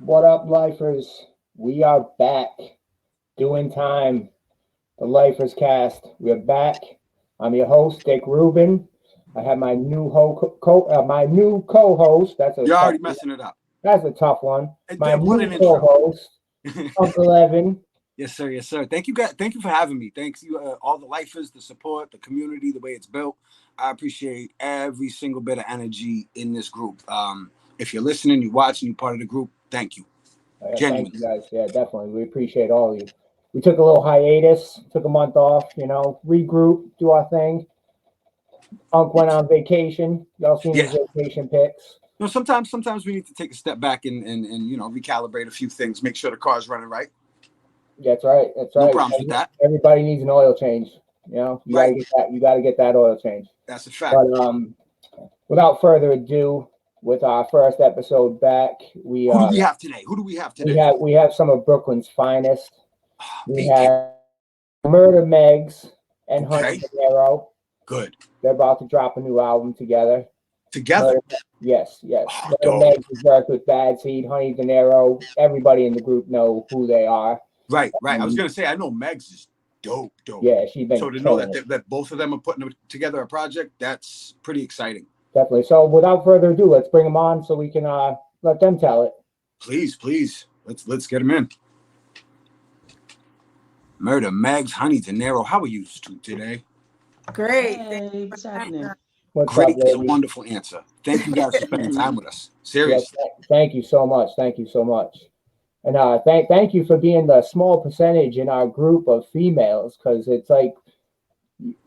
What up, lifers? We are back doing time. The Lifers Cast. We're back. I'm your host, Dick Rubin. I have my new co-host. You're already messing it up. That's a tough one. My what new co-host, Uncle Evan. Yes, sir. Yes, sir. Thank you, guys. Thank you for having me. Thanks you, all the lifers, the support, the community, the way it's built. I appreciate every single bit of energy in this group. If you're listening, you're watching, you're part of the group, thank you. Thank you guys. Yeah, definitely. We appreciate all of you. We took a little hiatus, took a month off, regroup, do our thing. Unc went on vacation. Y'all seen his vacation pics. Sometimes we need to take a step back and recalibrate a few things, make sure the car's running right. That's right. No problems with that. Everybody needs an oil change. You gotta get that oil change. That's a fact. But without further ado, with our first episode back, Who do we have today? We have some of Brooklyn's finest. We have MurdaMegz and Honey Dinero. Good. They're about to drop a new album together. Yes. MurdaMegz is worked with Bad Seed, Honey Dinero. Everybody in the group know who they are. Right. I was gonna say I know Megz is dope. Yeah, she's been. So to know that both of them are putting together a project, that's pretty exciting. Definitely. So without further ado, let's bring them on so we can let them tell it. Please. Let's get them in. MurdaMegz, Honey Dinero, how are you two today? Great. Hey, what's happening? Great is a wonderful answer. Thank you guys for spending time with us. Seriously. Yes, thank you so much. And thank you for being the small percentage in our group of females, because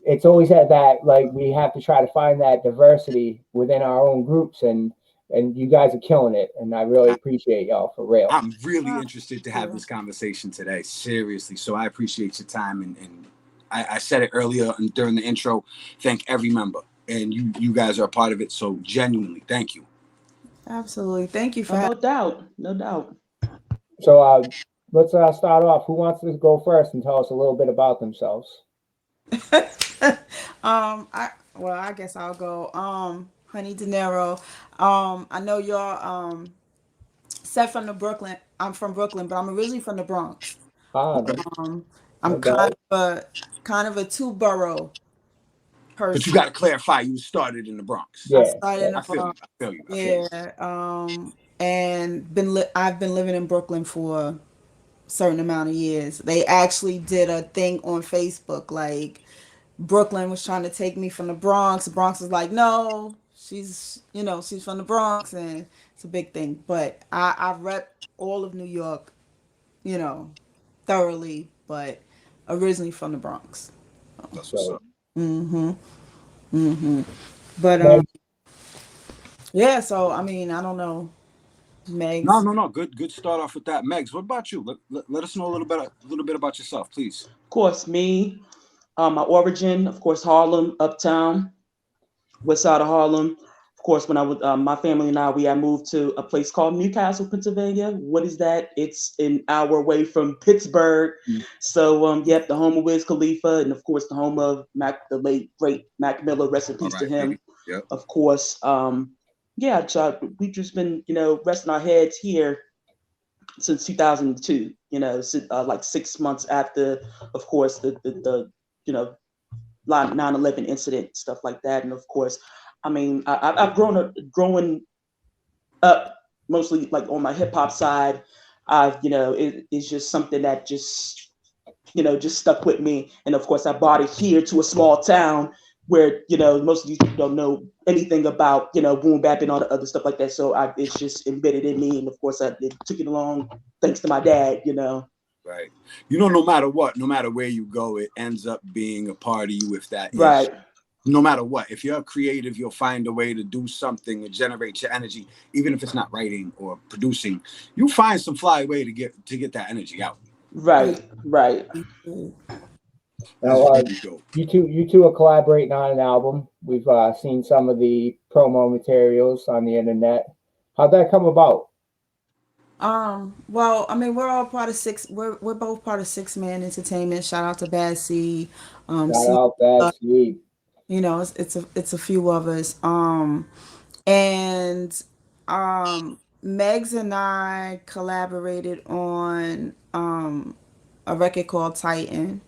it's always had that, we have to try to find that diversity within our own groups, and you guys are killing it, and I really appreciate y'all, for real. I'm really interested to have this conversation today, seriously. So I appreciate your time, and I said it earlier during the intro. Thank every member, and you guys are a part of it. So genuinely, thank you. Absolutely, thank you for no doubt. So let's start off. Who wants to go first and tell us a little bit about themselves? I guess I'll go. Honey Dinero. I know y'all said from the Brooklyn. I'm from Brooklyn, but I'm originally from the Bronx. I'm kind of a two-borough person. But you got to clarify, you started in the Bronx. Yeah, I started in the Bronx. I feel you. Yeah. And I've been living in Brooklyn for a certain amount of years. They actually did a thing on Facebook, like Brooklyn was trying to take me from the Bronx. The Bronx was like, no, she's from the Bronx, and it's a big thing. But I rep all of New York, thoroughly, but originally from the Bronx. That's what's up. But yeah, so I mean, I don't know. Megz. No. Good start off with that. Megz, what about you? Let us know a little bit about yourself, please. Of course, me. My origin, of course, Harlem, Uptown, West Side of Harlem. Of course, when I was my family and I, we had moved to a place called Newcastle, Pennsylvania. What is that? It's an hour away from Pittsburgh. So, the home of Wiz Khalifa, and of course, the home of the late great Mac Miller. Rest in peace to him. Yep. Of course. So we've just been, resting our heads here since 2002. Like 6 months after, of course, the 9/11 incident, stuff like that. And of course, I mean, I've growing up mostly like on my hip hop side. It's just something that just stuck with me. And of course, I brought it here to a small town where, most of these people don't know anything about, boom bap and all the other stuff like that. So it's just embedded in me. And of course, I took it along thanks to my dad, Right. No matter what, no matter where you go, it ends up being a part of you if that is. Right. No matter what, if you're creative, you'll find a way to do something and generate your energy, even if it's not writing or producing. You find some fly way to get that energy out. Right. Now, you two are collaborating on an album. We've seen some of the promo materials on the internet. How'd that come about? Well, I mean, we're all part of we're both part of 6 Man Entertainment. Shout out to Bad Seed. Shout out Bad Seed. It's a few of us. Megz and I collaborated on a record called Titan,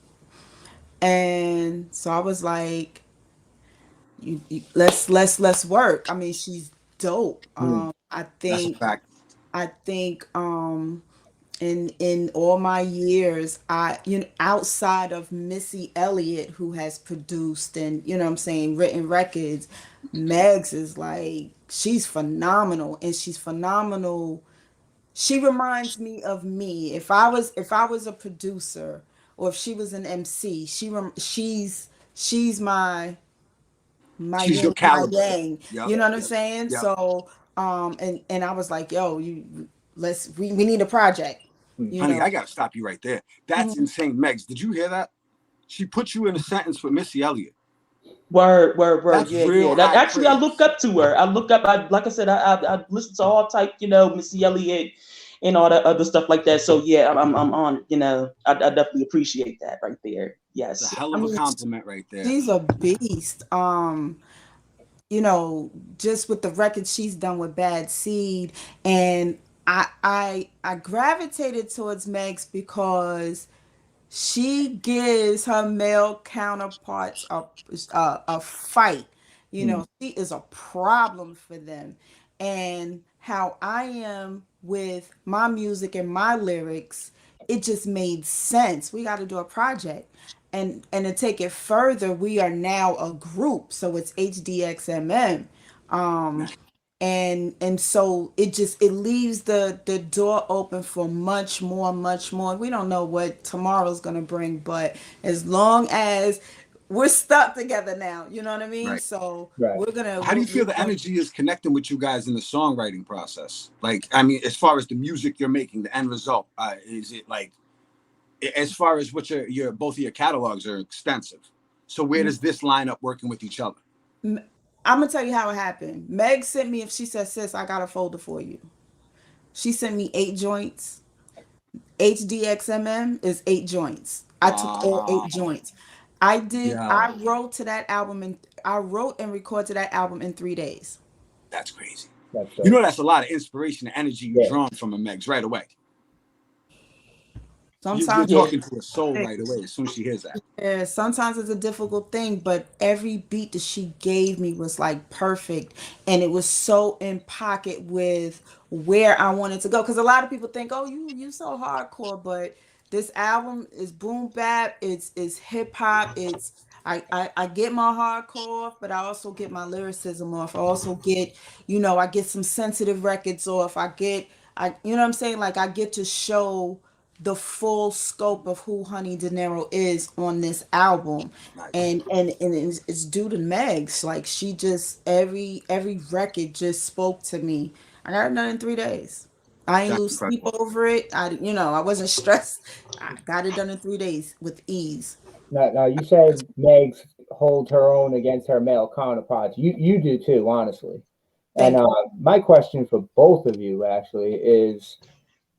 and so I was like, let's work. I mean, she's dope. Mm. That's a fact. I think in all my years, outside of Missy Elliott, who has produced and what I'm saying, written records, Megz is like, she's phenomenal, and she's phenomenal. She reminds me of me. If I was a producer, or if she was an MC, she's my She's yin, your my caliber. yang. Yep. You know what I'm saying? Yep. So, and I was like, yo, we need a project. Mm. You Honey, know. I gotta stop you right there. That's Mhm. insane. Megz, did you hear that? She put you in a sentence with Missy Elliott. Word. That's Yeah, real yeah. That high actually, I look praise. up to her. I look up. Like I said, I listen to all type, Missy Elliott and all that other stuff like that. So yeah, I'm on. I definitely appreciate that right there. It's a Yes. hell I of a mean, compliment right there. she's a beast. Just with the record she's done with Bad Seed, and I gravitated towards Megs because she gives her male counterparts a fight. Mm. She is a problem for them. And how I am with my music and my lyrics, it just made sense. We got to do a project. And to take it further, we are now a group. So it's HDXMM. Um, Nice. and so it leaves the door open for much more. We don't know what tomorrow's gonna bring, but as long as we're stuck together now, you know what I mean. Right. So Right. we're gonna How do you we're feel the gonna energy is connecting with you guys in the songwriting process? Like, I mean, as far as the music you're making, the end result, is it like, as far as what your both of your catalogs are extensive. So where does this line up working with each other? I'm gonna tell you how it happened. Meg sent me, if she said, sis, I got a folder for you. She sent me 8 joints. HDXMM is 8 joints. I took all Wow. 8 joints. I did. Yo, I wrote to that album, and I wrote and recorded to that album in 3 days. that's crazy. That's You know, dope. that's a lot of inspiration and energy you Yeah. drawn from a Megz right away. You're Sometimes, Yeah. talking to a soul right away as soon as she hears that. yeah, sometimes it's a difficult thing, but every beat that she gave me was like perfect, and it was so in pocket with where I wanted to go. Because a lot of people think, "Oh, you so hardcore," but this album is boom bap. It's hip hop. I get my hardcore off, but I also get my lyricism off. I also get, I get some sensitive records off. You know what I'm saying? Like, I get to show the full scope of who Honey Dinero is on this album. Nice. And it's due to Megs. Like, she just, every record just spoke to me. I got it done in 3 days. I ain't That's lose sleep incredible. over it. I wasn't stressed. I got it done in 3 days with ease. Now you said Megs holds her own against her male counterparts. You do too, honestly. And Thank you. my question for both of you actually is: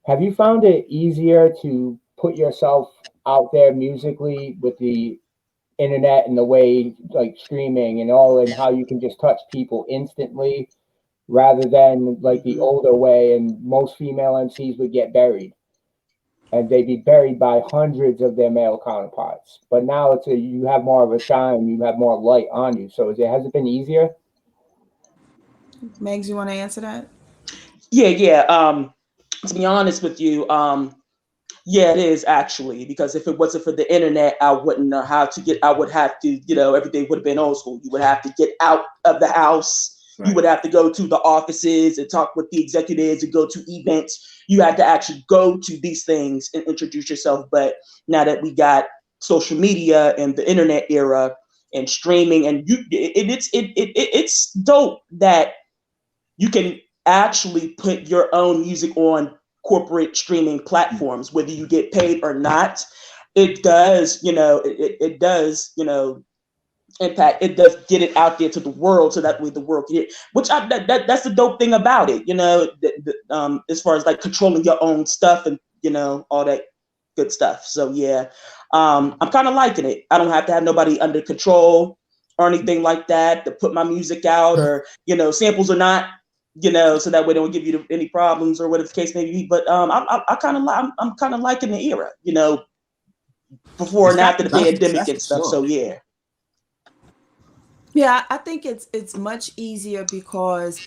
have you found it easier to put yourself out there musically with the internet and the way like streaming and all, and how you can just touch people instantly rather than like the Mhm. older way, and most female MCs would get buried and they'd be buried by hundreds of their male counterparts. But now you have more of a shine, you have more light on you. So has it been easier? Megs, you want to answer that? Yeah. To be honest with you, yeah, it is actually, because if it wasn't for the internet, I wouldn't know how to get. I would have to, every day would have been old school. You would have to get out of the house. You Right. would have to go to the offices and talk with the executives and go to events. You had to actually go to these things and introduce yourself. But now that we got social media and the internet era and streaming, and it's dope that you can actually put your own music on corporate streaming platforms, whether you get paid or not. It does, it does, impact. It does get it out there to the world, so that way the world can hear. Which that's the dope thing about it, as far as like controlling your own stuff and all that good stuff. So yeah, I'm kind of liking it. I don't have to have nobody under control or anything like that to put my music out, or samples or not. so that way they don't give you any problems or whatever the case may be. But I kind of I'm kind of liking the era, before and after the pandemic and stuff. So yeah. Yeah, I think it's much easier because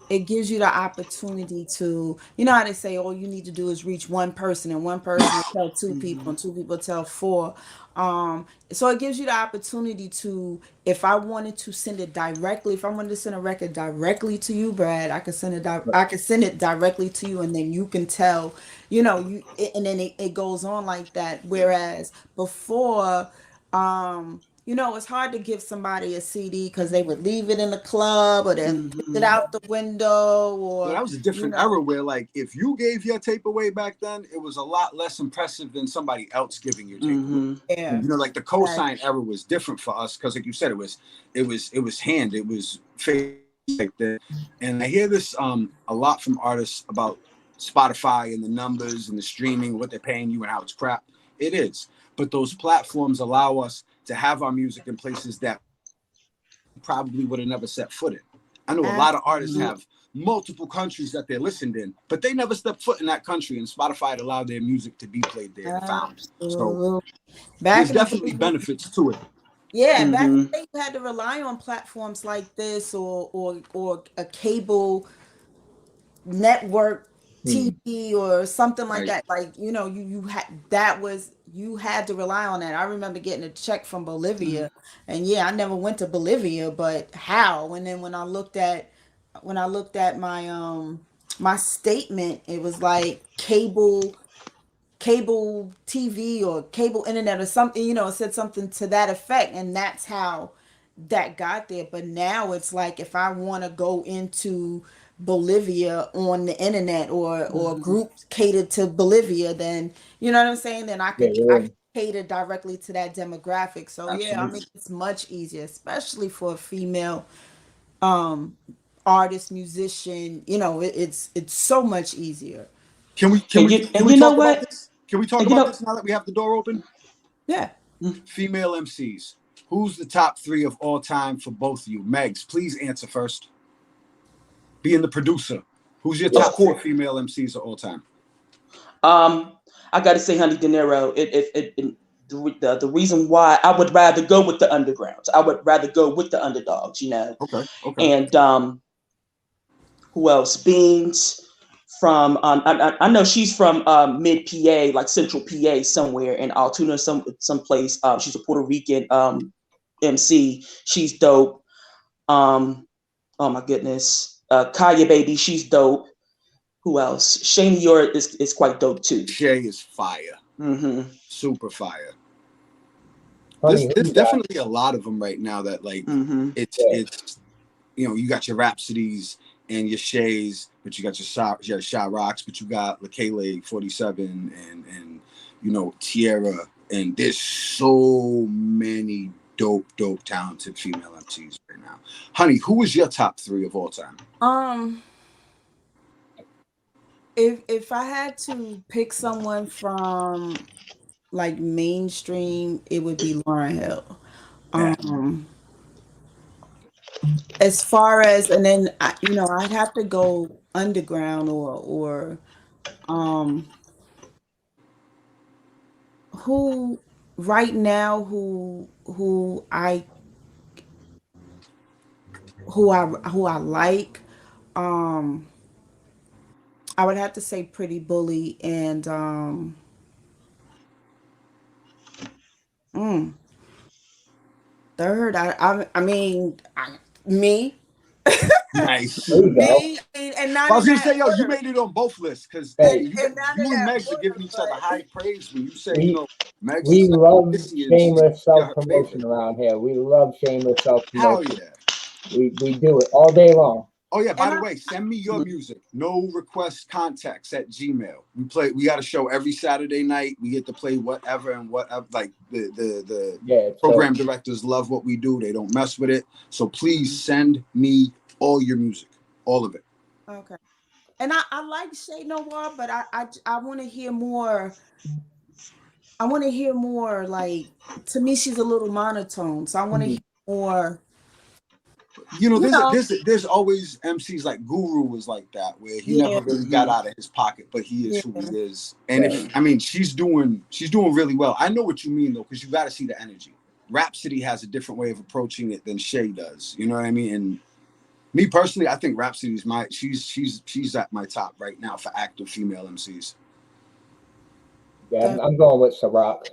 it gives you the opportunity to, you know how they say all you need to do is reach one person and one person will tell two people and two people tell four. So it gives you the opportunity to, if I wanted to send it directly, if I wanted to send a record directly to you, Brad, I could send it I could send it directly to you and then you can tell, and then it goes on like that. Whereas before, it's hard to give somebody a CD because they would leave it in the club or they'd kick it out the window or. Well, that was a different era where, like, if you gave your tape away back then, it was a lot less impressive than somebody else giving your tape away. Yeah. Like the cosign era was different for us because, like you said, it was hand, it was face like that. And I hear this a lot from artists about Spotify and the numbers and the streaming, what they're paying you and how it's crap. It is, but those platforms allow us to have our music in places that probably would have never set foot in. I know a lot of artists have multiple countries that they're listened in, but they never stepped foot in that country, and Spotify allowed their music to be played there and found. So there's definitely benefits to it. Yeah, back in the day, you had to rely on platforms like this or a cable network TV or something like that. Like, you had to rely on that. I remember getting a check from Bolivia, and I never went to Bolivia, but how? And then when I looked at my my statement, it was like cable TV or cable internet or something, it said something to that effect, and that's how that got there. But now it's like if I want to go into Bolivia on the internet or groups catered to Bolivia, then you know what I'm saying, then I could cater directly to that demographic. So I mean, it's much easier, especially for a female artist, musician. It's so much easier. Can we talk about this? Can we talk about this now that we have the door open? Yeah. Female MCs. Who's the top 3 of all time for both of you? Megz, please answer first. Being the producer, who's your top 4 female MCs of all time? I got to say Honey Dinero. The reason why I would rather go with the undergrounds. I would rather go with the underdogs, Okay. And who else? Beans from I know she's from mid PA, like central PA somewhere in Altoona, some place. She's a Puerto Rican MC. She's dope. Oh my goodness. Kaya Baby, she's dope. Who else? Shane Yor is quite dope too. Shay is fire. Super fire. Honey, There's definitely a lot of them right now that like it's you got your Rhapsodies and your Shays, but you got your Shy Rocks, but you got Lakele 47 and Tierra, and there's so many dope talented female MCs right now. Honey, who is your top 3 of all time? If I had to pick someone from like mainstream, it would be Lauryn Hill. As far as, and then I'd have to go underground or who right now who I like. I would have to say Pretty Bully and third, I mean, me. Nice. Me, and not I was gonna say, you made it on both lists because you and Megz are giving each other high praise when you say, Megz. We love shameless self-promotion around here. We love shameless self-promotion. Hell yeah. We do it all day long. Oh yeah, by the way, send me your music. No request contacts at Gmail. We got a show every Saturday night. We get to play whatever and whatever. Like the program directors love what we do. They don't mess with it. So please send me all your music. All of it. Okay. And I like Shay Noir, but I want to hear more. I want to hear more, like, to me she's a little monotone. So I want to hear more You know, You know, there's always MCs like Guru was like that, where he yeah, never really got out of his pocket, but he is yeah. who he is. And Right. if I mean, she's doing really well. I know what you mean though, because you got to see the energy. Rhapsody has a different way of approaching it than Shay does. You know what I mean? And me personally, I think Rhapsody's she's at my top right now for active female MCs. Yeah, I'm going with Ciroc.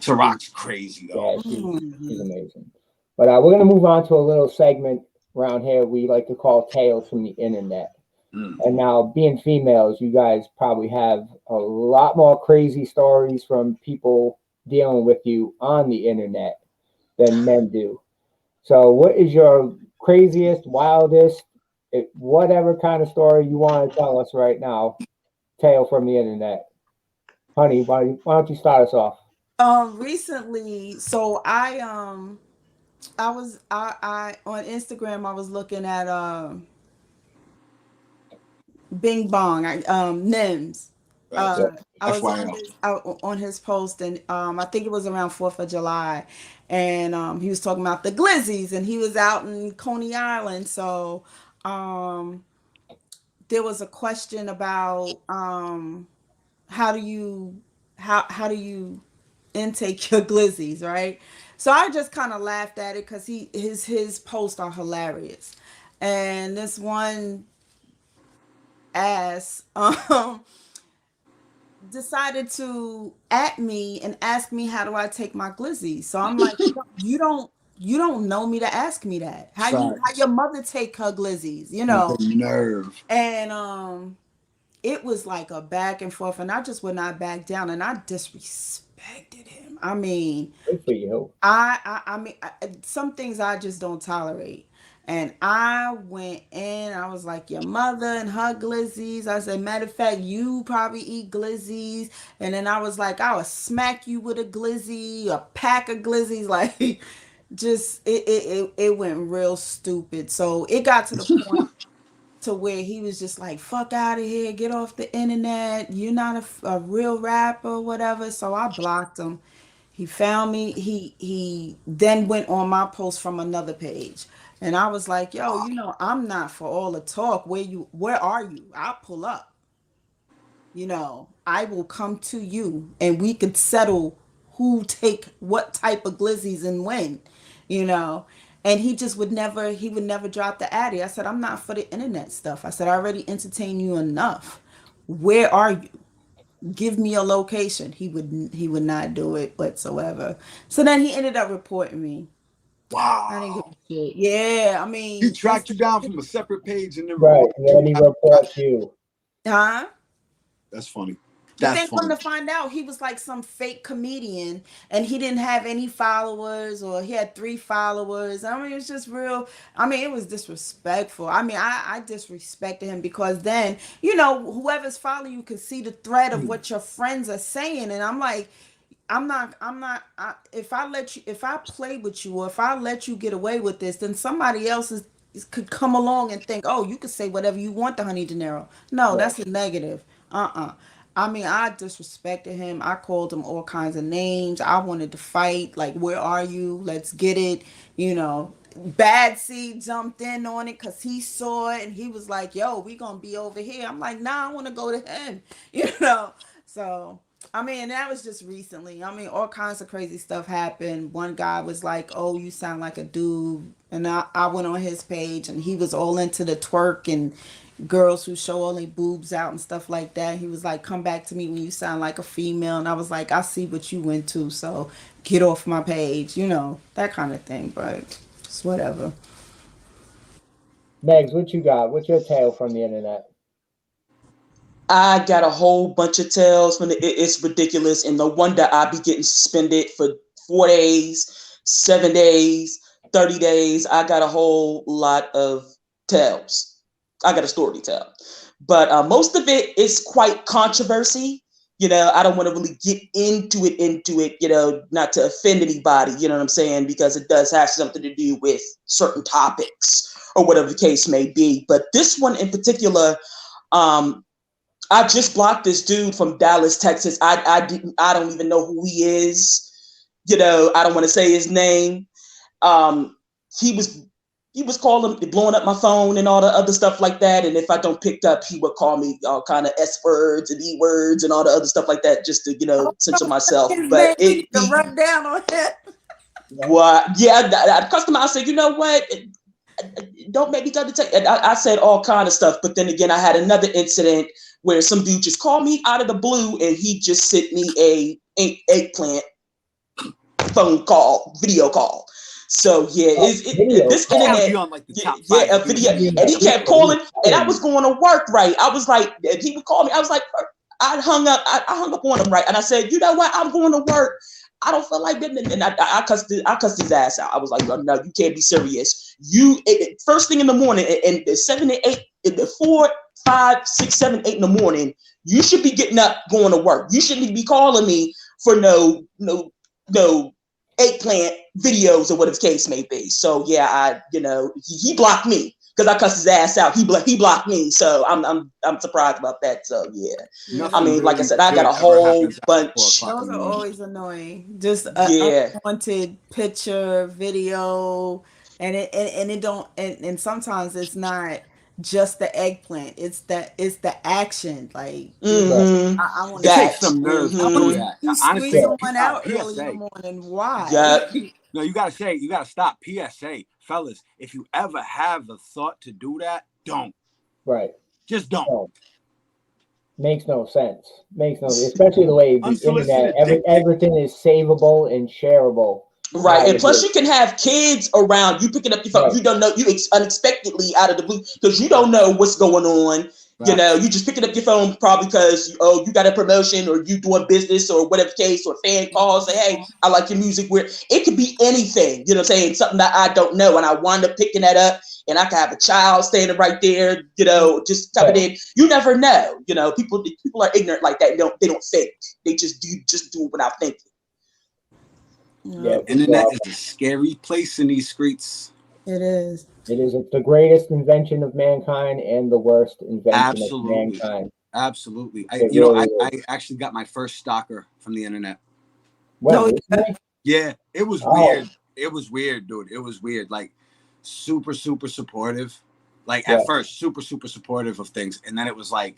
Ciroc crazy Yeah, though. she's amazing. But we're gonna move on to a little segment around here we like to call Tales from the Internet. And now, being females, you guys probably have a lot more crazy stories from people dealing with you on the internet than men do. So, what is your craziest, wildest, whatever kind of story you want to tell us right now? Tale from the internet. Honey, why don't you start us off? Recently, so I on Instagram I was looking at Bing Bong, Nims. Right. I was FYI. on his post, and I think it was around 4th of July, and he was talking about the glizzies, and he was out in Coney Island. So there was a question about how do you how do you intake your glizzies, right? So I just kind of laughed at it because his posts are hilarious, and this one ass decided to at me and ask me how do I take my glizzy. So I'm like, you don't know me to ask me that. How your mother take her glizzies, you know? The nerve. And it was like a back and forth, and I just would not back down, and I disrespected him. I mean, Good for you. I mean, some things I just don't tolerate. And I went in, I was like, your mother and her glizzies. I said, matter of fact, you probably eat glizzies. And then I was like, I would smack you with a glizzy, a pack of glizzies. Like, just, it went real stupid. So it got to the point to where he was just like, fuck out of here, get off the internet. You're not a real rapper or whatever. So I blocked him. He found me. He then went on my post from another page. And I was like, yo, you know, I'm not for all the talk. Where are you? I'll pull up. You know, I will come to you and we could settle who take what type of glizzies and when, you know. And he would never drop the addy. I said, I'm not for the internet stuff. I said, I already entertain you enough. Where are you? Give me a location. He would not do it whatsoever. So then he ended up reporting me. I didn't give Wow. a shit. Yeah, I He mean, tracked you down from a separate page and then Right. reported And then he you. reports you. huh? That's funny. But That's then come funny. to find out, he was like some fake comedian, and he didn't have any followers, or he had 3 followers. I mean, it was just real. I mean, it was disrespectful. I mean, I disrespected him because then, you know, whoever's following you can see the thread of what your friends are saying, and I'm like, if I play with you, or if I let you get away with this, then somebody else could come along and think, oh, you could say whatever you want to Honey Dinero. No, Right. that's a negative. I mean, I disrespected him. I called him all kinds of names. I wanted to fight. Like, where are you? Let's get it. You know, Bad Seed jumped in on it because he saw it and he was like, yo, we going to be over here. I'm like, nah, I want to go to him. You know? So, I mean, that was just recently. I mean, all kinds of crazy stuff happened. One guy was like, oh, you sound like a dude. And I went on his page and he was all into the twerk and girls who show only boobs out and stuff like that. He was like, come back to me when you sound like a female. And I was like, I see what you went to, so get off my page, you know, that kind of thing. But it's whatever. Megs, what you got? What's your tale from the internet? I got a whole bunch of tales from it's ridiculous, and no wonder I be getting suspended for 4 days, 7 days, 30 days. I got a whole lot of tales. I got a story to tell, but most of it is quite controversy. You know, I don't want to really get into it, you know, not to offend anybody, you know what I'm saying? Because it does have something to do with certain topics or whatever the case may be. But this one in particular, I just blocked this dude from Dallas, Texas. I don't even know who he is. You know, I don't want to say his name. He was he was calling, blowing up my phone and all the other stuff like that. And if I don't pick up, he would call me all kind of S words and E words and all the other stuff like that, just to, censor myself. But we need to run down on it. What? Yeah, that customer, I said, you know what? Don't make me go to take. I said all kind of stuff, but then again, I had another incident where some dude just called me out of the blue and he just sent me a eggplant phone call, video call. So yeah, this internet, be on like the top a video, and he kept calling, and I was going to work, right? I was like, and he would call me. I was like, I hung up on him, right? And I said, you know what? I'm going to work. I don't feel like that. And I cussed his ass out. I was like, no, you can't be serious. First thing in the morning, and 7 to 8, the 4, 5, 6, 7, 8 in the morning, you should be getting up, going to work. You shouldn't be calling me for no eggplant videos or whatever the case may be. So yeah, he blocked me because I cussed his ass out. He blocked me. So I'm surprised about that. So yeah. Nothing I mean, really like I said, I got a whole bunch. Those are always annoying. Just unwanted picture, video, and it don't. And sometimes it's not just the eggplant. It's the action. Like I want to take some nerves. I want to squeeze someone out early in the morning. Why? Yeah. No, you gotta stop. PSA, fellas, if you ever have the thought to do that, don't. Right. Just don't. No. Makes no sense. Especially the way the internet, everything is savable and shareable. Right, and plus you can have kids around you picking up your phone. Right. You don't know, you unexpectedly out of the blue, because you don't know what's going on. Right. You just picking up your phone probably because you got a promotion or you doing business or whatever case, or a fan calls, say, hey, I like your music. Where it could be anything, saying something that I don't know, and I wind up picking that up, and I can have a child standing right there, just coming in. You never know, people are ignorant like that. They don't think. They just do it without thinking. Yeah, the internet is a scary place in these streets. It is. It is the greatest invention of mankind and the worst invention of mankind. Absolutely. I actually got my first stalker from the internet. Well, yeah, it was weird. It was weird, dude. It was weird. Like super, super supportive. Like at first, super, super supportive of things. And then it was like,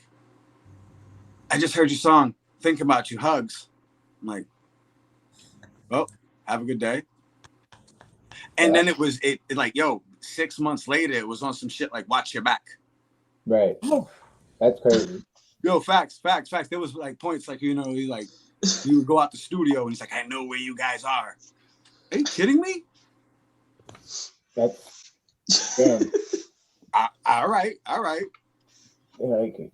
I just heard your song. Think about you. Hugs. I'm like, well, have a good day. And then it was like, yo, 6 months later, it was on some shit like watch your back. Right. That's crazy. Yo, facts. There was like points like, you would go out the studio and he's like, I know where you guys are. Are you kidding me? That's damn. All right. Like,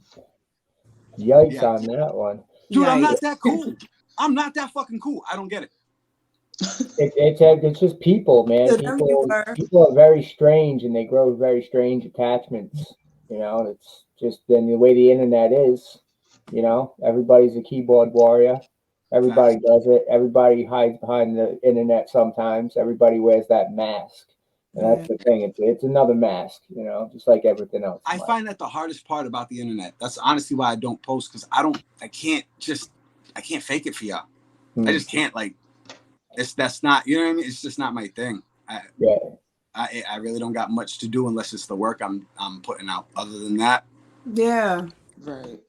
yikes on that one. Dude, I'm not that cool. I'm not that fucking cool. I don't get it. It's just people, man. People are very strange, and they grow very strange attachments. It's just then the way the internet is. Everybody's a keyboard warrior. Everybody does it. Everybody hides behind the internet sometimes. Everybody wears that mask. And that's the thing. It's another mask, just like everything else. I find that the hardest part about the internet. That's honestly why I don't post, because I can't fake it for y'all. I just can't, like, that's not, you know what I mean? It's just not my thing. I really don't got much to do unless it's the work I'm putting out. Other than that. Yeah. Right.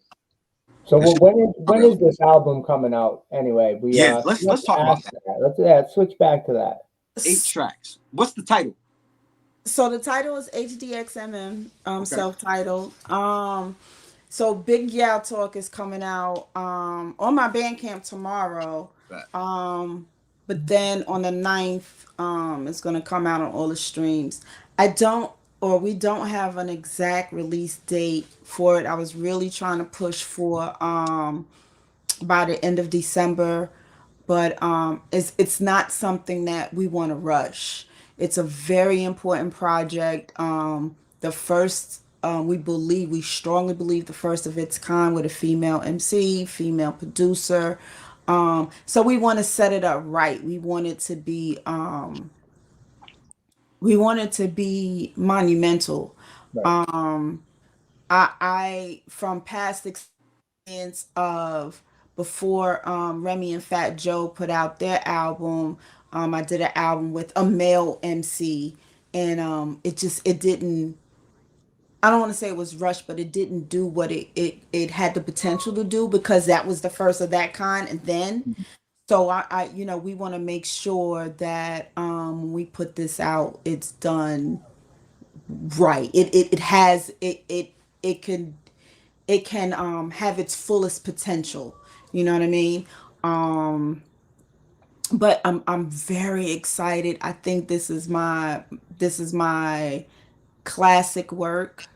So when is this album coming out anyway? Let's talk about that. Let's switch back to that. 8 tracks. What's the title? So the title is HDXMM, self-titled. So Big Yow Talk is coming out on my Bandcamp tomorrow. Right. But then on the 9th, it's gonna come out on all the streams. We don't have an exact release date for it. I was really trying to push for by the end of December, but it's not something that we want to rush. It's a very important project. The first, we strongly believe the first of its kind, with a female MC, female producer. So we want to set it up right. We want it to be monumental. Right. I from past experience of before Remy and Fat Joe put out their album, I did an album with a male MC, and it didn't. I don't want to say it was rushed, but it didn't do what it had the potential to do, because that was the first of that kind. And then, so I we want to make sure that when we put this out, it's done right. It has it can have its fullest potential. You know what I mean? But I'm very excited. I think this is my classic work.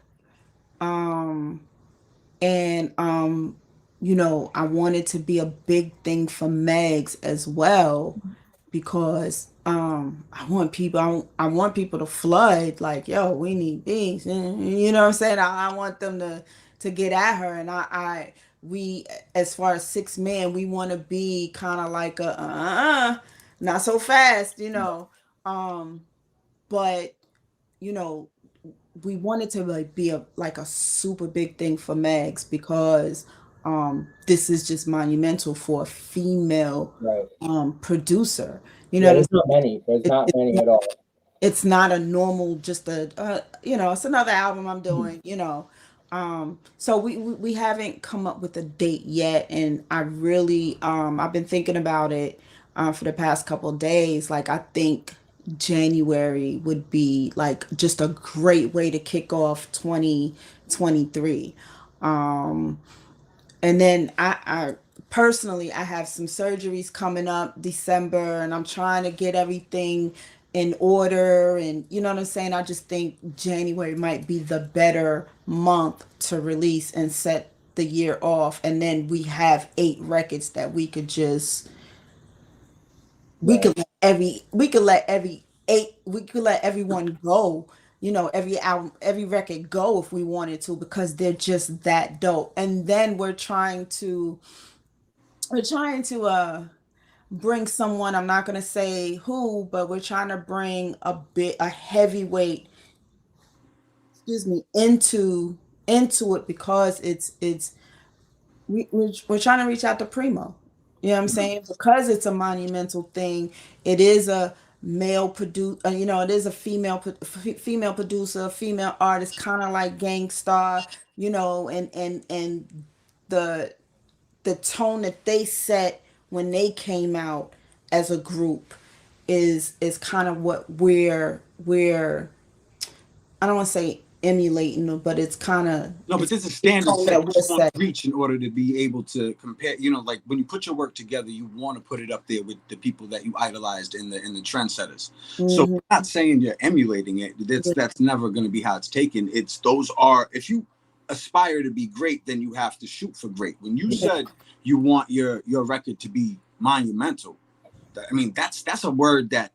Um and I want it to be a big thing for Megs as well, because I want people to flood, like, yo, we need these, you know what I'm saying. I want them to get at her, and I we, as far as 6 men, we want to be kind of like a not so fast, um but you know we wanted to like be a super big thing for Megs, because this is just monumental for a female Right. producer. You know Yeah, what I'm there's not many. There's saying? not many at all. It's not a normal, just a it's another album I'm Mhm. doing. So we haven't come up with a date yet, and I really I've been thinking about it for the past couple of days. Like, I think January would be like just a great way to kick off 2023. um and then I personally, I have some surgeries coming up December, and I'm trying to get everything in order. And you know what I'm saying? I just think January might be the better month to release and set the year off. And then we have 8 records that Right. we could let everyone go, every album, every record go if we wanted to, because they're just that dope. And then we're trying to bring someone, I'm not going to say who, but we're trying to bring a heavyweight, excuse me, into it, because we're trying to reach out to Primo. You know what I'm saying? Because it's a monumental thing. It is a male produce, it is a female producer, female artist, kind of like Gangstar, and the the tone that they set when they came out as a group is kind of what we're I don't want to say emulating them, but it's kind of No, but it's there's a the standard tone set that you we're want to setting. reach in order to be able to compare. Like when you put your work together, you want to put it up there with the people that you idolized in the trendsetters. So Hmm. I'm not saying you're emulating it. That's never going to be how it's taken. If you aspire to be great, then you have to shoot for great. When you Yeah, said you want your record to be monumental, I mean that's a word that,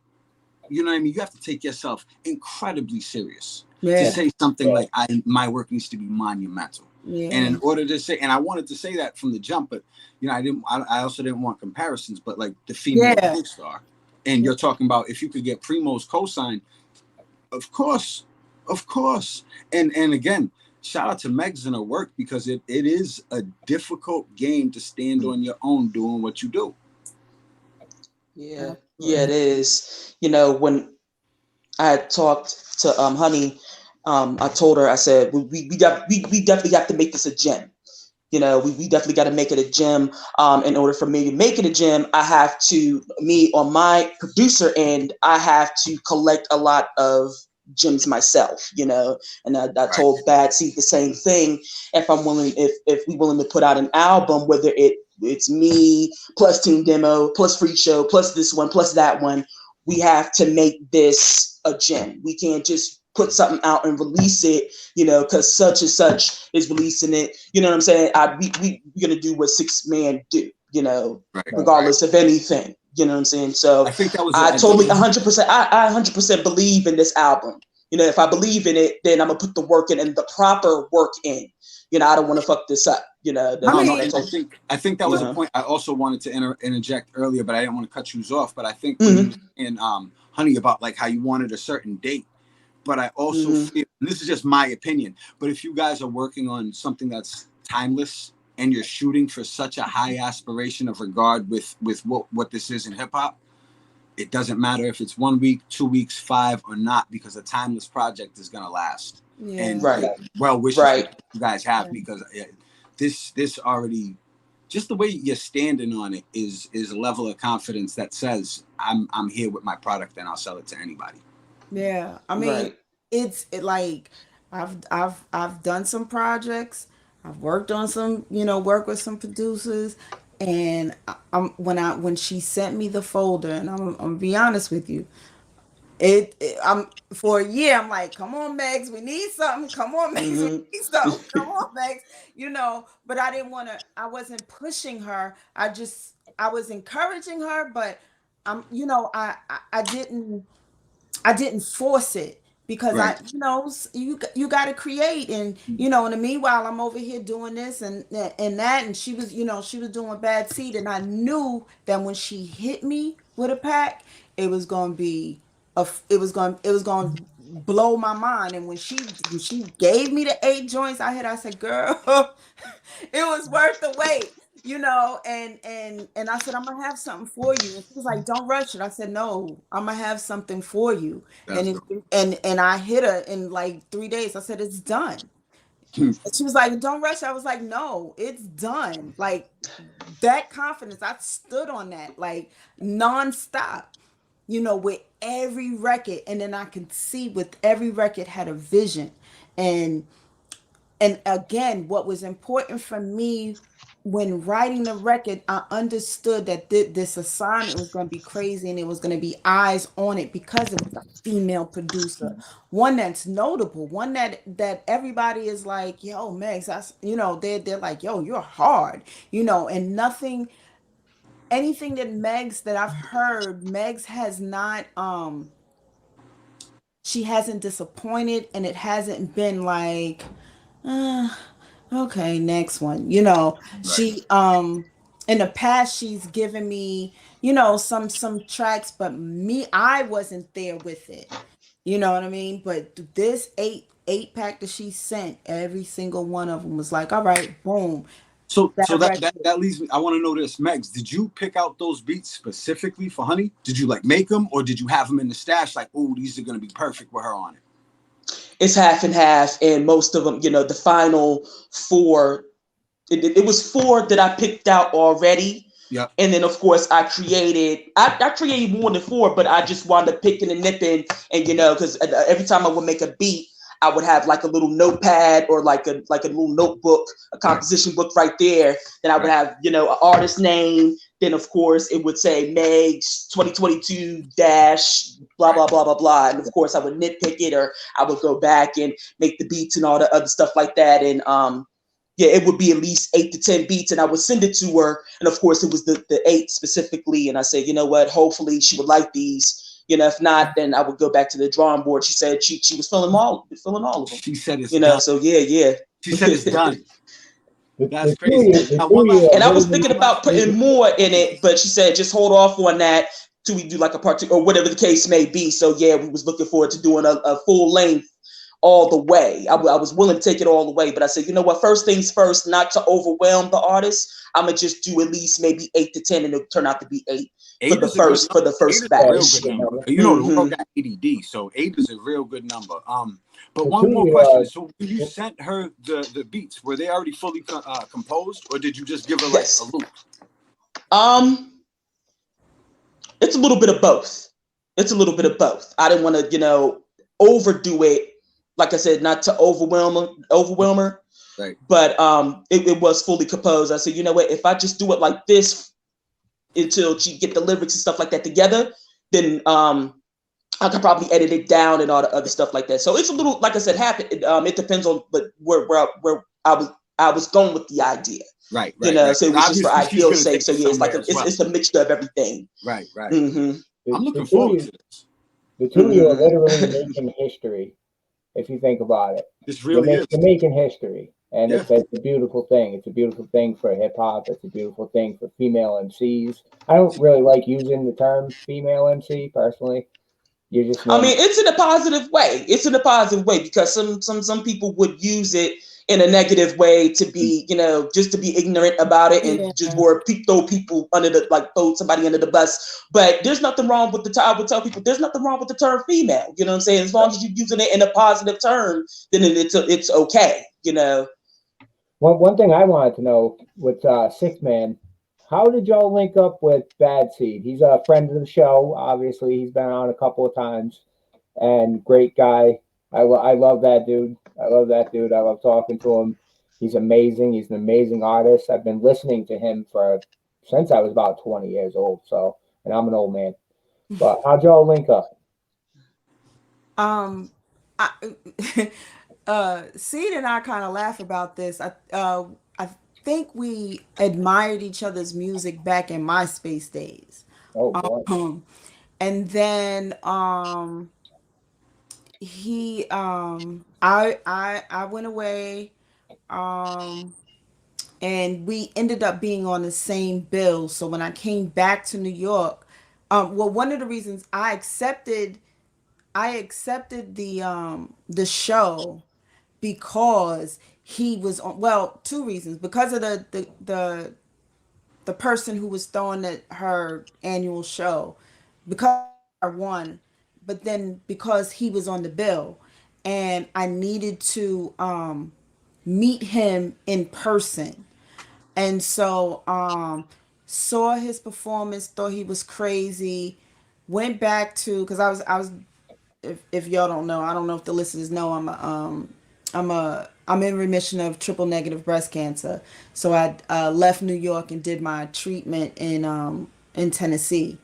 you know what I mean? You have to take yourself incredibly serious to yeah, say something Right. like, my work needs to be monumental. And yeah, in order to say, and I wanted to say that from the jump, but I also didn't want comparisons, but like the female yeah. star. And you're talking about if you could get Primo's cosign, of course, of course. And again, shout out to Megs and her work, because it is a difficult game to stand on your own doing what you do. Yeah, yeah, it Absolutely. is. When I had talked to Honey, I told her, I said, we definitely got to make this a gem. We definitely got to make it a gem. In order for me to make it a gem, I have to, me on my producer end, I have to collect a lot of gems myself, and I Right. told Bad Seed the same thing. If we willing to put out an album, whether it's me plus Team Demo plus Free Show plus this one plus that one, we have to make this a gem. We can't just put something out and release it, because such and such is releasing it. You know what I'm saying? We're gonna do what 6 men do, Right. Right. Right. regardless of anything. You know what I'm saying? So I think that was I totally 100%. I 100% believe in this album. If I believe in it, then I'm gonna put the work in and the proper work in. I don't want to fuck this up. I No, mean, and I think that You was a know. point I also wanted to interject earlier, but I didn't want to cut you off. But I think when you Mm-hmm. were saying, Honey, about like how you wanted a certain date, but I also Mm-hmm. feel, and this is just my opinion, but if you guys are working on something that's timeless and you're shooting for such a high aspiration of regard with what this is in hip hop, it doesn't matter if it's 1 week, 2 weeks, 5 or not, because a timeless project is gonna last. Yeah. And Right. well wishes Right. you guys have, Yeah. because this already, just the way you're standing on it is a level of confidence that says I'm here with my product and I'll sell it to anybody. Yeah, I mean, Right. like I've done some projects. I've worked on some, work with some producers, and when she sent me the folder, and I'm gonna be honest with you, I'm for a year. I'm like, come on, Megs, we need something. Come on, Megs, we Mhm. need something. Come on, Megs. But I didn't want to. I wasn't pushing her. I was encouraging her, but I didn't. I didn't force it because Right. you got to create, and in the meanwhile I'm over here doing this and that, and she was doing Bad Seed, and I knew that when she hit me with a pack, it was going to be it was going to blow my mind. And when she gave me the 8 joints I said, girl, it was worth the wait. And I said, I'm gonna have something for you. And she was like, don't rush it. I said, no, I'm gonna have something for you. That's And I hit her in like 3 days. I said, it's done. And she was like, don't rush it. I was like, no, it's done. Like, that confidence, I stood on that like nonstop, with every record. And then I could see with every record had a vision. And again, what was important for me when writing the record, I understood that this assignment was going to be crazy, and it was going to be eyes on it because it was a female producer, one that's notable, one that everybody is like, yo, Megs, that's, they're like, yo, you're hard, and anything that I've heard, Megs has not, she hasn't disappointed, and it hasn't been like, uh, okay, next one. She in the past she's given me, some tracks, but I wasn't there with it. You know what I mean? But this eight pack that she sent, every single one of them was like, all right, boom. So record. that leads me. I want to know this, Megs. Did you pick out those beats specifically for Honey? Did you like make them, or did you have them in the stash? Like, oh, these are gonna be perfect with her on it. It's half and half, and most of them, the final 4. It was 4 that I picked out already. Yeah. And then of course I created more than 4, but I just wound up picking and nipping, and because every time I would make a beat, I would have like a little notepad or like a little notebook, a composition book right there. Then I would have, an artist name. Then of course it would say Megs 2022 dash blah blah blah blah blah. And of course I would nitpick it, or I would go back and make the beats and all the other stuff like that. And yeah, it would be at least 8 to 10 beats, and I would send it to her. And of course, it was the 8 specifically. And I said, you know what? Hopefully, she would like these. If not, then I would go back to the drawing board. She said she was filling all of them. She said it's done. So yeah. She said it's done. That's The crazy. And I was thinking about putting more in it, but she said just hold off on that till we do like a part 2 or whatever the case may be. So yeah, we was looking forward to doing a full length all the way. I was willing to take it all the way, but I said, you know what? First things first, not to overwhelm the artist. I'm gonna just do at least maybe 8 to 10, and it'll turn out to be 8 for the first batch. The world got ADD, so 8 is a real good number. But one more question. So when you sent her the beats, were they already fully composed, or did you just give her like a loop? It's a little bit of both. I didn't want to, overdo it. Like I said, not to overwhelm her. Right. But it was fully composed. I said, you know what? If I just do it like this until she get the lyrics and stuff like that together, then I could probably edit it down and all the other stuff like that. So it's a little, like I said, it depends on where I was going with the idea. Right. So it was just for ideal sake. So yeah, it's like it's a mixture of everything. Right. Mm-hmm. I'm looking forward to this. The two of you are literally making history. If you think about it, this really is. You're making history, and it's a beautiful thing. It's a beautiful thing for hip hop. It's a beautiful thing for female MCs. I don't really like using the term female MC personally. I mean, it's in a positive way. Because some people would use it in a negative way to be, just to be ignorant about it and just throw people under throw somebody under the bus. But there's nothing wrong with I would tell people there's nothing wrong with the term female. You know what I'm saying? As long as you're using it in a positive term, then it's okay. One thing I wanted to know with Six Man, how did y'all link up with Bad Seed? He's a friend of the show. Obviously, he's been on a couple of times, and great guy. I love that dude. I love that dude. I love talking to him. He's amazing. He's an amazing artist. I've been listening to him since I was about 20 years old. So, and I'm an old man. But how'd y'all link up? Seed and I kind of laugh about this. I think we admired each other's music back in MySpace days. Oh boy. And then he I went away, and we ended up being on the same bill. So when I came back to New York, well, one of the reasons I accepted the show because he was on, well, two reasons. Because of the person who was throwing her annual show, because I won, but then because he was on the bill and I needed to meet him in person. And so saw his performance, thought he was crazy, went back to, because I was if y'all don't know, I don't know if the listeners know, I'm in remission of triple negative breast cancer. So I left New York and did my treatment in Tennessee,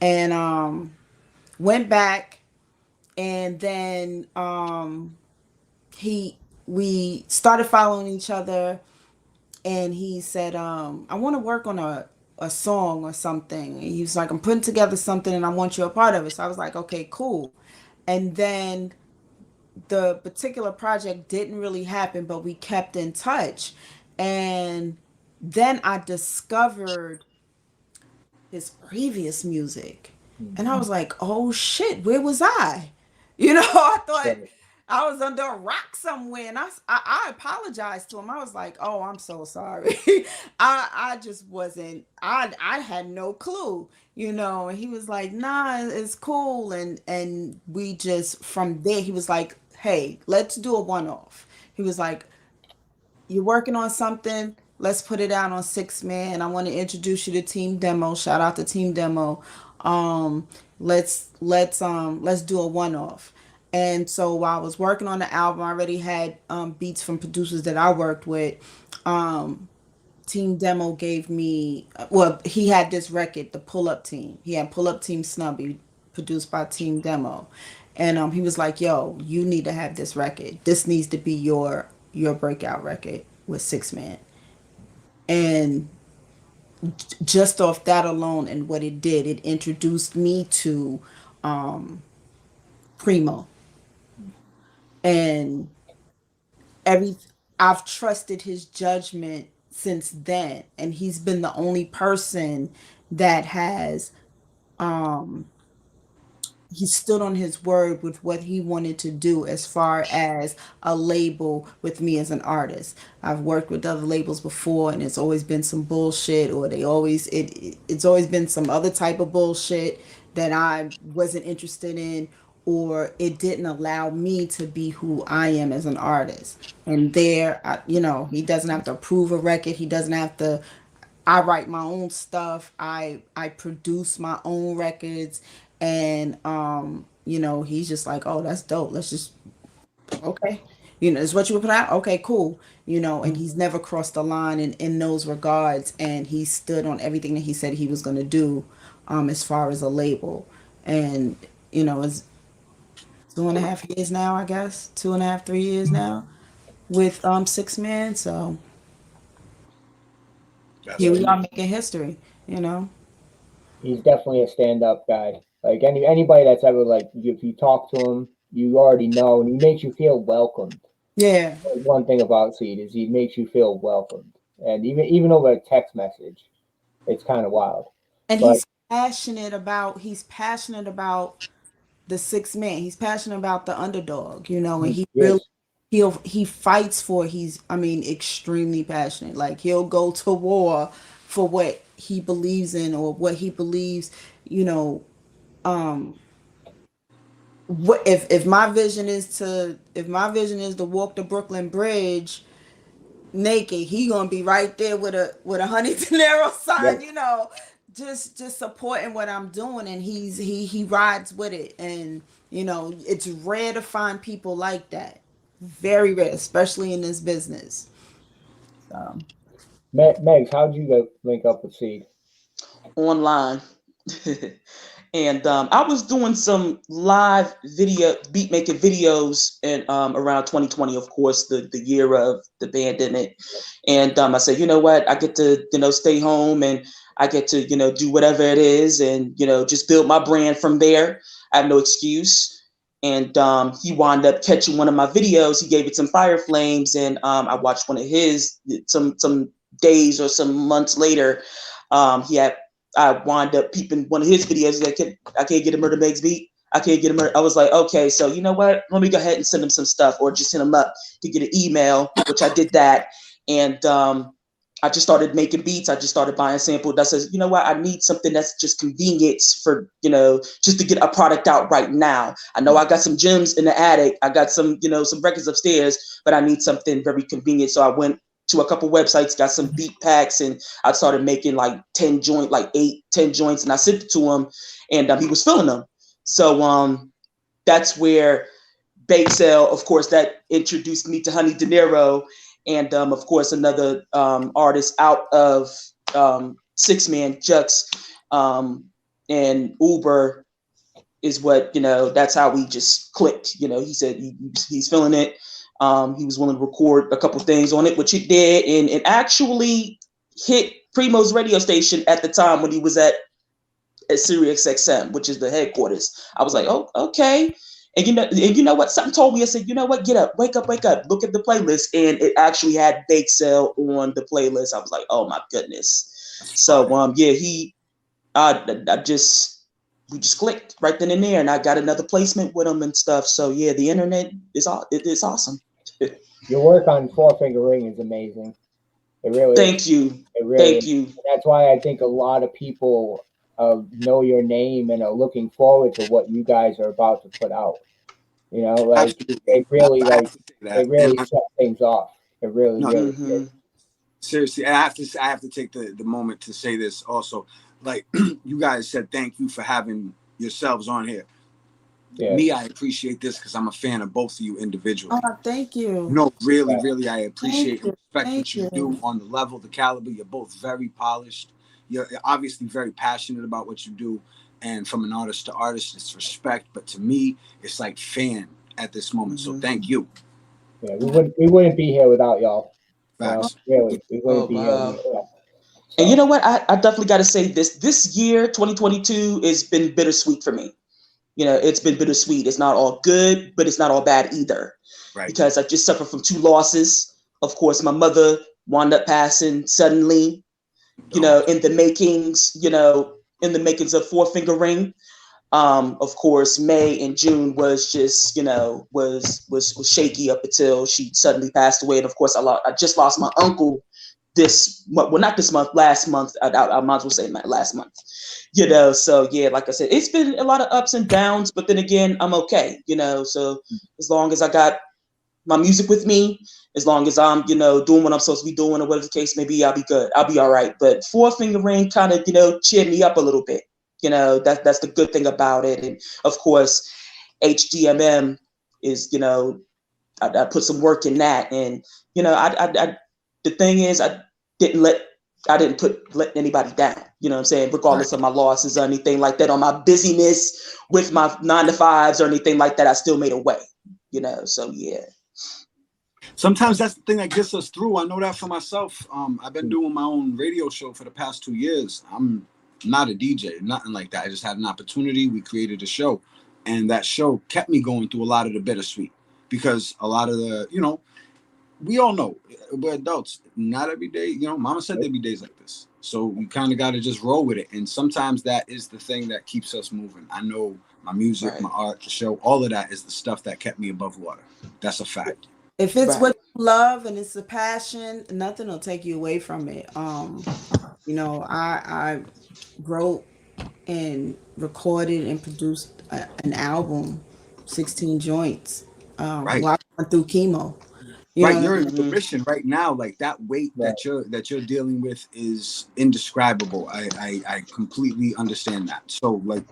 and went back, and then we started following each other, and he said, I want to work on a song or something. And he was like, I'm putting together something and I want you a part of it. So I was like, okay, cool. And then the particular project didn't really happen, but we kept in touch. And then I discovered his previous music. And I was like, oh shit, where was I? I thought I was under a rock somewhere. And I apologized to him. I was like, oh, I'm so sorry. I just wasn't, I had no clue, and he was like, nah, it's cool. And we just, from there, he was like, hey, let's do a one-off. He was like, you're working on something, let's put it out on Six Man. I want to introduce you to Team Demo. Shout out to Team Demo. Let's do a one-off. And so while I was working on the album, I already had beats from producers that I worked with. Team Demo gave me, well, he had this record, the Pull Up Team. He had Pull Up Team Snubby, produced by Team Demo. And he was like, yo, you need to have this record. This needs to be your breakout record with Six Man. And just off that alone and what it did, it introduced me to Primo. And I've trusted his judgment since then. And he's been the only person that has he stood on his word with what he wanted to do as far as a label with me as an artist. I've worked with other labels before and it's always been some bullshit, or it's always been some other type of bullshit that I wasn't interested in, or it didn't allow me to be who I am as an artist. And he doesn't have to approve a record. He doesn't have to. I write my own stuff. I produce my own records. And he's just like, oh, that's dope. Let's just, okay. It's what you would put out. Okay, cool. And he's never crossed the line in those regards. And he stood on everything that he said he was going to do as far as a label. And, it's 2.5 years now, I guess. 2.5, 3 years now with Six Man. So here we are making history, He's definitely a stand-up guy. Like anybody that's ever, like, if you talk to him, you already know, and he makes you feel welcomed. Yeah. One thing about Seed is he makes you feel welcomed, and even over a text message, it's kind of wild. And he's passionate about the Six Man. He's passionate about the underdog, and he really he fights for, extremely passionate. Like he'll go to war for what he believes in, or what he believes, you know, um what if my vision is to, walk the Brooklyn Bridge naked, he gonna be right there with a Honey Dinero Yeah. sign, just supporting what I'm doing, and he rides with it. And it's rare to find people like that, very rare, especially in this business. So Megs, how'd you go link up with Seed? Online. And I was doing some live video beat making videos in around 2020, of course, the year of the pandemic. And I said, you know what, I get to stay home, and I get to do whatever it is, and just build my brand from there. I have no excuse. And he wound up catching one of my videos. He gave it some fire flames, and I watched one of his some days or some months later. He had I wound up peeping one of his videos. Like, I can't get a MurdaMegz beat. I can't get a murder. I was like, okay, so you know what? Let me go ahead and send him some stuff, or just hit him up to get an email, which I did that. And I just started making beats. I just started buying samples. That says, you know what? I need something that's just convenience for, just to get a product out right now. I know I got some gems in the attic. I got some, some records upstairs, but I need something very convenient. So I went to a couple websites, got some beat packs, and I started making like 10 joints, and I sent it to him, and he was filling them. So that's where Bake Sale, of course, that introduced me to Honey Dinero, and of course another artist out of Six Man Jux, and Uber is what, that's how we just clicked. He said he's feeling it. He was willing to record a couple things on it, which he did, and it actually hit Primo's radio station at the time when he was at Sirius XM, which is the headquarters. I was like, oh, okay. And you know what? Something told me. I said, you know what? Get up, wake up, Look at the playlist, and it actually had Bake Sale on the playlist. I was like, oh my goodness. So yeah, we just clicked right then and there, and I got another placement with him and stuff. So yeah, the internet is awesome. Your work on Four Finger Ring is amazing. It really Thank is. you. It really Thank is. you. That's why I think a lot of people know your name and are looking forward to what you guys are about to put out. Like Absolutely. it really I have to say that. it really set things off. It really, No, really Mhm. did. seriously, I have to take the moment to say this also. Like you guys said, thank you for having yourselves on here. Yeah. Me, I appreciate this because I'm a fan of both of you individually. oh, thank you. No, really, Yeah. really, I appreciate and respect Thank what you you. do on the level, the caliber. You're both very polished. You're obviously very passionate about what you do. And from an artist to artist, it's respect. But to me, it's like fan at this moment. So thank you. Yeah, we wouldn't be here without y'all. Facts. Really, we wouldn't Oh, be wow. here without y'all. And you know what? I definitely got to say this year, 2022, has been bittersweet for me. It's been bittersweet. It's not all good, but it's not all bad either. Right. Because I just suffered from 2 losses. Of course, my mother wound up passing suddenly, in the makings of Four Finger Ring. Of course, May and June was just, was shaky up until she suddenly passed away. And of course, I just lost my uncle not this month, last month. I might as well say last month. So yeah, like I said, it's been a lot of ups and downs, but then again, I'm okay. So as long as I got my music with me, as long as I'm, doing what I'm supposed to be doing, or whatever the case may be, I'll be good. I'll be all right. But Four Finger Ring kind of, cheered me up a little bit. That's the good thing about it. And of course, HDMM is, I put some work in that. And, the thing is, I didn't let anybody down, what I'm saying, regardless of my losses or anything like that, on my busyness with my 9 to 5s or anything like that, I still made a way, so yeah. Sometimes that's the thing that gets us through. I know that for myself. I've been doing my own radio show for the past 2 years. I'm not a DJ, nothing like that. I just had an opportunity. We created a show, and that show kept me going through a lot of the bittersweet, because a lot of the, we all know we're adults. Not every day, Mama said there'd be days like this. So we kind of got to just roll with it. And sometimes that is the thing that keeps us moving. I know my music, my art, the show, all of that is the stuff that kept me above water. That's a fact. If it's Right. what you love and it's a passion, nothing will take you away from it. You know, I wrote and recorded and produced an album, 16 joints, Right. while I went through chemo. You know Right, what I you're mean? in Mm-hmm. remission right now. Like that weight Right. that you're dealing with is indescribable. I completely understand that. So like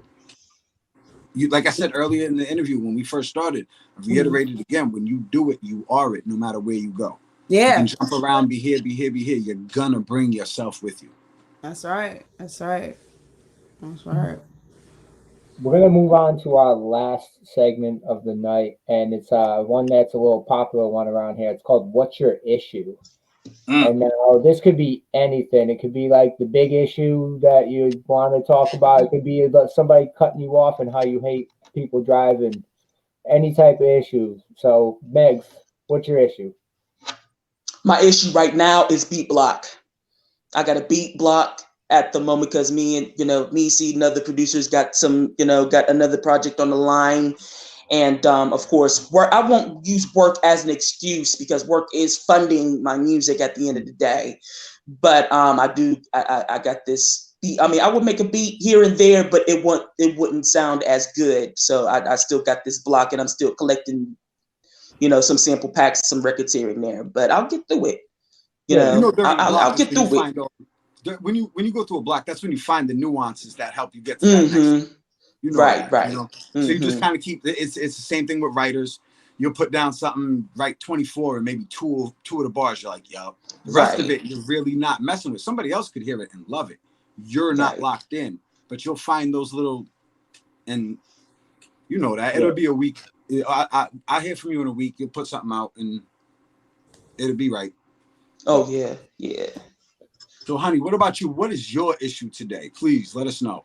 you, like I said earlier in the interview when we first started, I Mhm. reiterated again, when you do it, you are it no matter where you go. You can Yeah, jump around, be here, be here, be here. You're gonna bring yourself with you. that's right. That's right. That's right. We're gonna move on to our last segment of the night, and it's one that's a little popular one around here. It's called "What's Your Issue?" Mm. And now this could be anything. It could be like the big issue that you want to talk about. It could be about somebody cutting you off and how you hate people driving. Any type of issue. So, Megs, what's your issue? My issue right now is beat block. I got a beat block at the moment because me and me, Seed, and other producers got got another project on the line. And of course, work. I won't use work as an excuse because work is funding my music at the end of the day. But I do. I got this beat. I mean, I would make a beat here and there, but it wouldn't sound as good. So I still got this block, and I'm still collecting, some sample packs, some records here and there. But I'll get through it. Yeah, You know, I, during a I'll, block I'll is get when you through it. find all when you go through a block, that's when you find the nuances that help you get to that next. Mm-hmm. You know Right. that, you Right. know. So you just Mm-hmm. kind of keep it's the same thing with writers. You'll put down something, write 24 and maybe two of the bars. You're like, yo, the rest of Right. it you're really not messing with. Somebody else could hear it and love it. You're not Right. locked in, but you'll find those little, and you know that yeah. it'll be a week. I hear from you in a week. You'll put something out and it'll be right. Oh yeah. Yeah. So, honey, what about you? What is your issue today? Please let us know.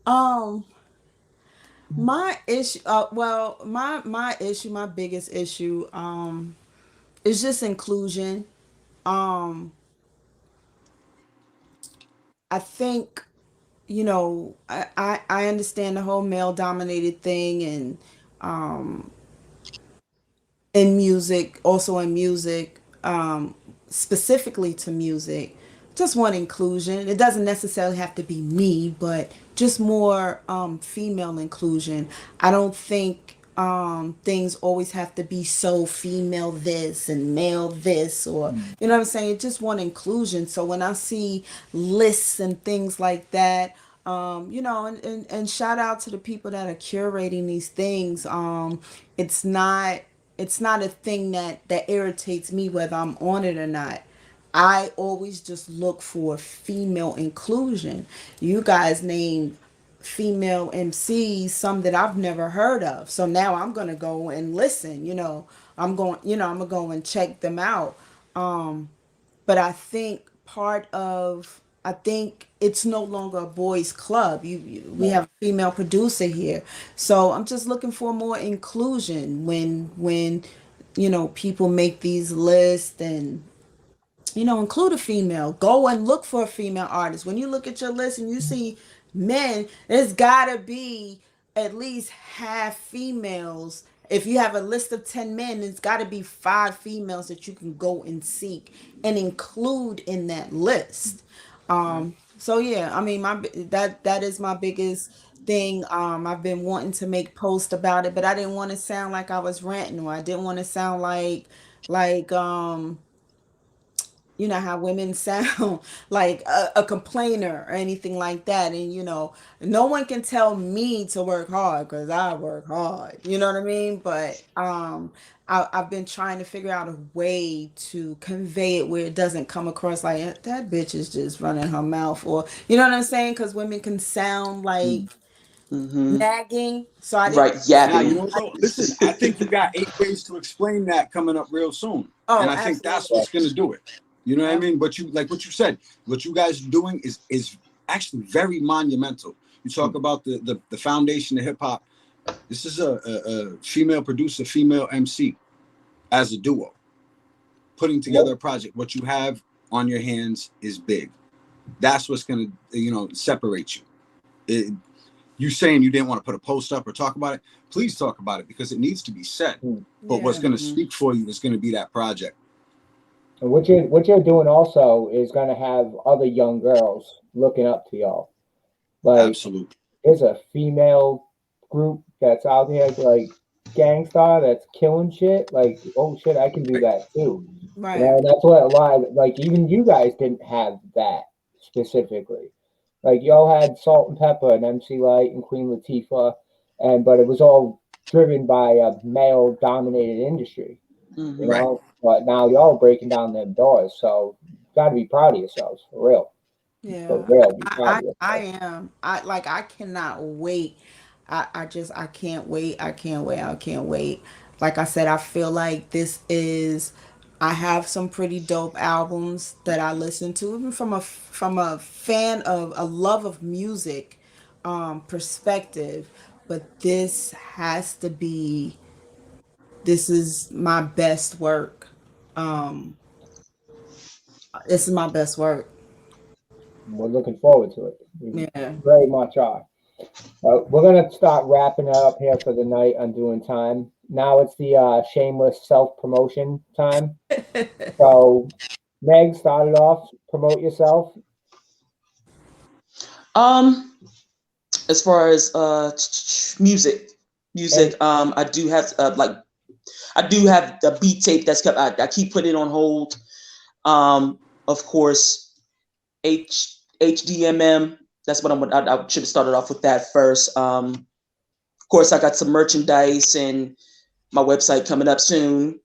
Um, my issue. Well, my issue, my biggest issue, is just inclusion. Um, I think I understand the whole male dominated thing and um in music, also in music, specifically to music, just want inclusion. It doesn't necessarily have to be me, but just more female inclusion. I don't think things always have to be so female this and male this, or you know what I'm saying. Just want inclusion. So when I see lists and things like that, and shout out to the people that are curating these things. It's not it's not a thing that irritates me whether I'm on it or not. I always just look for female inclusion. You guys named female MCs, some that I've never heard of. So now I'm gonna go and listen. I'm gonna go and check them out. But I think it's no longer a boys club. We have a female producer here, so I'm just looking for more inclusion when people make these lists and include a female. Go and look for a female artist. When you look at your list and you see men, there's gotta be at least half females. If you have a list of 10 men, it's got to be 5 females that you can go and seek and include in that list. So yeah, I mean, that is my biggest thing. I've been wanting to make posts about it, but I didn't want to sound like I was ranting, or I didn't want to sound like you know how women sound like a complainer or anything like that. And no one can tell me to work hard because I work hard, you know what I mean. But I've been trying to figure out a way to convey it where it doesn't come across like that bitch is just running her mouth, or you know what I'm saying, because women can sound like Mm-hmm. nagging. So I didn't. Right. Now, you Yapping. know, though, listen, I think you got 8 ways to explain that coming up real soon. And Oh, I think that's absolutely. what's going to do it. You know what I Ab- mean? But what you said, what you guys are doing is actually very monumental. You talk about the foundation of hip hop. This is a female producer, female MC as a duo, putting together a project. What you have on your hands is big. That's what's going to, separate you. you saying you didn't want to put a post up or talk about it, please talk about it because it needs to be said. But what's going to speak for you is going to be that project. And what you're doing also is going to have other young girls looking up to y'all. Like, Absolutely. there's a female group that's out here like Gangstar that's killing shit. Like, oh shit, I can do that too. Right. You know, and that's what a lot of, like, even you guys didn't have that specifically. Like, y'all had Salt and Pepper and MC Light and Queen Latifah, but it was all driven by a male dominated industry. Mhm. You know, but now y'all breaking down them doors, so you got to be proud of yourselves, for real. Yeah, For real, be proud of yourselves. I am. I cannot wait. I can't wait. I can't wait. I can't wait. Like I said, I feel like this is. I have some pretty dope albums that I listen to, even from a fan of a love of music perspective. But this has to be. This is my best work. Um, this is my best work. We're looking forward to it. We Yeah. very much are. We're gonna start wrapping it up here for the night on Doing Time. Now it's the shameless self-promotion time. So, Meg, start it off. Promote yourself. As far as music, I do have the beat tape that's kept. I keep putting it on hold. Of course, HDMM. That's what I should have started off with that first. Of course, I got some merchandise and my website coming up soon.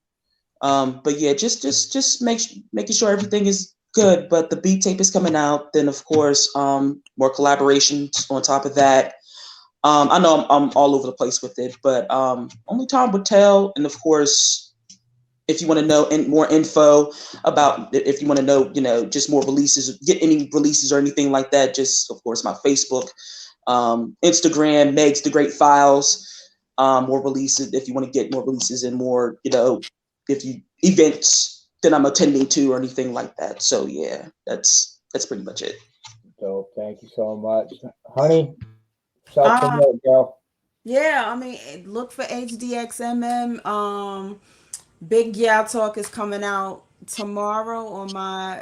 But yeah, just making sure everything is good. But the beat tape is coming out. Then of course, more collaborations on top of that. I know I'm all over the place with it, but only time would tell. And of course, if you want to know more info about, if you want to know, just more releases, get any releases or anything like that, just of course my Facebook, Instagram, Megz the Great Files. More releases if you want to get more releases and more, if you events that I'm attending to or anything like that. So yeah, that's pretty much it. So, thank you so much, Honey. Um, Self-promote, girl. yeah, I mean, look for HDXMM. Big Yeah Talk is coming out tomorrow on my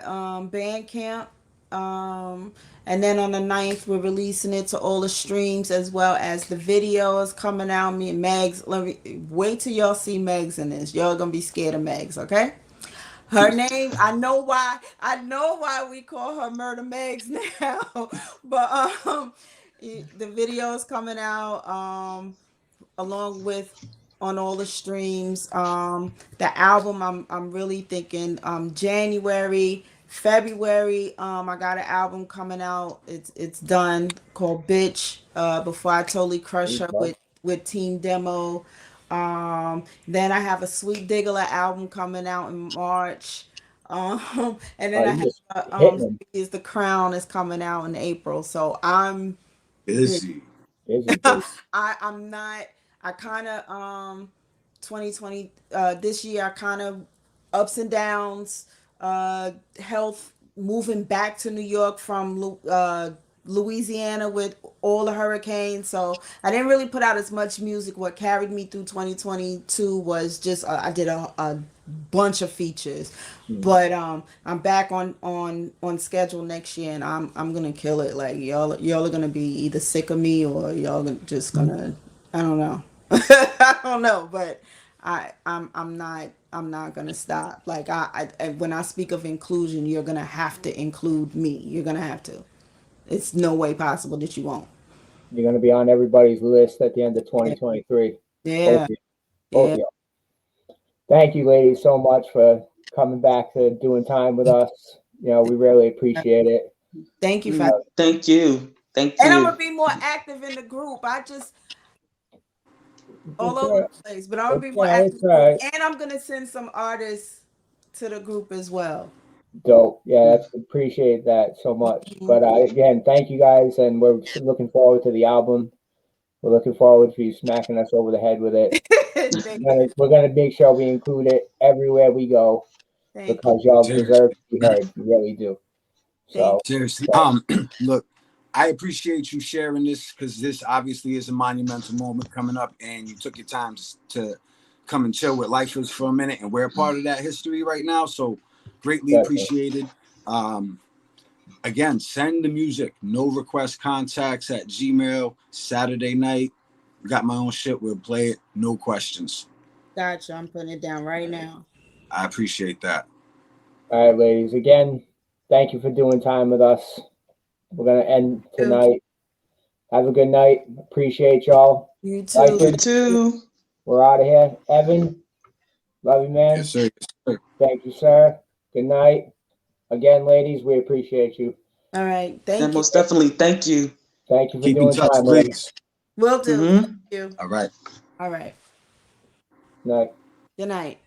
Bandcamp. And then on the 9th, we're releasing it to all the streams as well as the video is coming out. Me and Megz, wait till y'all see Megz in this. Y'all gonna be scared of Megz, okay? Her name, I know why we call her MurdaMegz now. But the video is coming out along with on all the streams. The album I'm really thinking January, February. I got an album coming out. It's done called Bitch. Before I Totally Crush Her with Team Demo. Then I have a Sweet Diggler album coming out in March. And then I have is The Crown is coming out in April. So I'm busy. I'm not. I kind of 2020 this year I kind of ups and downs, health, moving back to New York from Louisiana with all the hurricanes, so I didn't really put out as much music. What carried me through 2022 was just I did a bunch of features, but I'm back on schedule next year, and I'm gonna kill it. Like y'all are gonna be either sick of me or y'all just gonna, I don't know. I don't know, but I'm not gonna stop. Like I when I speak of inclusion, you're gonna have to include me. You're gonna have to. It's no way possible that you won't. You're going to be on everybody's list at the end of 2023. Yeah. Both of you. Thank you, ladies, so much for coming back to Doing Time with us. We really appreciate it. Thank you for Thank you. And I'm gonna be more active in the group. I just all over the place, but I'm gonna be more active. Right. And I'm gonna send some artists to the group as well. Dope. Yeah, that's appreciate that so much. But again, thank you guys, and we're looking forward to the album. We're looking forward to you smacking us over the head with it. We're gonna make sure we include it everywhere we go because y'all deserve to be heard. You really do. So seriously, look, I appreciate you sharing this because this obviously is a monumental moment coming up, and you took your time to come and chill with lifers for a minute, and we're a part of that history right now. So greatly Definitely. appreciated. Again, send the music, no request contacts at Gmail. Saturday night, got my own shit. We'll play it, no questions. Gotcha. I'm putting it down right now. I appreciate that. All right, ladies. Again, thank you for doing time with us. We're gonna end tonight. Have a good night. Appreciate y'all. You too. Lifers, You too. we're out of here. Evan, love you, man. Yes, sir. Yes, sir. Thank you, sir. Good night. Again, ladies, we appreciate you. All right. Thank And you. most definitely, thank you. Thank you for Keep in doing touch, time, ladies. please. Will do. Mhm. Thank you. All right. All right. Night. Good night.